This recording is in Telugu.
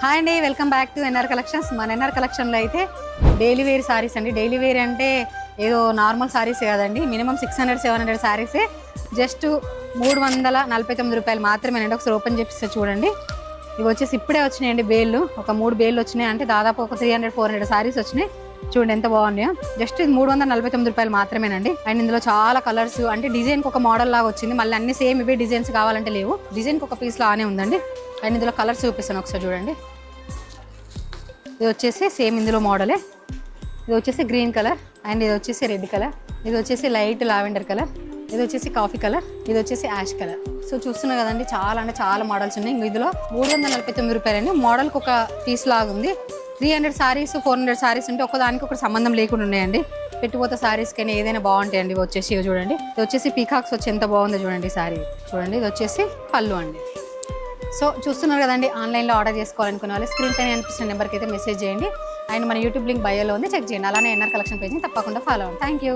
హాయ్ అండి, welcome back to NR collections. మన ఎన్ఆర్ కలెక్షన్లో అయితే డైలీ వేర్ సారీస్ అండి. డైలీ వేర్ అంటే ఏదో నార్మల్ సారీస్ కాదండి, మినిమం 600-700 సారీసే జస్ట్ 349 రూపాయలు మాత్రమేనండి. ఒకసారి ఓపెన్ చేపిస్తే చూడండి. ఇవి వచ్చేసి ఇప్పుడే వచ్చినాయండి బేళ్ళు, ఒక 3 బేళ్ళు వచ్చినాయి. అంటే దాదాపు ఒక 300-400 సారీస్ వచ్చినాయి. చూడండి ఎంత బాగున్నాయో. జస్ట్ ఇది 349 రూపాయలు మాత్రమేనండి. అండ్ ఇందులో చాలా కలర్స్, అంటే డిజైన్కి ఒక మోడల్ లాగా వచ్చింది. మళ్ళీ అన్ని సేమ్ ఇవే డిజైన్స్ కావాలంటే లేవు, డిజైన్కి ఒక పీస్ లానే ఉందండి. అండ్ ఇందులో కలర్స్ చూపిస్తాను ఒకసారి చూడండి. ఇది వచ్చేసి సేమ్ ఇందులో మోడలే. ఇది వచ్చేసి గ్రీన్ కలర్, అండ్ ఇది వచ్చేసి రెడ్ కలర్, ఇది వచ్చేసి లైట్ లావెండర్ కలర్, ఇది వచ్చేసి కాఫీ కలర్, ఇది వచ్చేసి యాష్ కలర్. సో చూస్తున్నా కదండి, చాలా అంటే చాలా మోడల్స్ ఉన్నాయి. ఇందులో 349 రూపాయలండి. మోడల్కి ఒక పీస్ లాగా ఉంది. 300 సారీస్ 400 సారీస్ ఉంటే ఒకదానికి ఒక సంబంధం లేకుండా ఉన్నాయండి. పెట్టిపోతే సారీస్ కానీ ఏదైనా బాగుంటాయండి. ఇవి వచ్చేసి చూడండి, ఇది వచ్చేసి పీకాక్స్ వచ్చి ఎంత బాగుందో చూడండి సారీ. చూడండి, ఇది వచ్చేసి పళ్ళు అండి. సో చూస్తున్నారు కదండి, ఆన్లైన్లో ఆర్డర్ చేసుకోవాలనుకునే వాళ్ళు స్క్రీన్ పైన అనిపిస్తున్న నెంబర్కి అయితే మెసేజ్ చేయండి. అండ్ మన యూట్యూబ్ లింక్ బయోలో ఉంది, చెక్ చేయండి. అలానే ఎన్ఆర్ కలెక్షన్ పేజ్ని తప్పకుండా ఫాలో అవ్వండి. Thank you.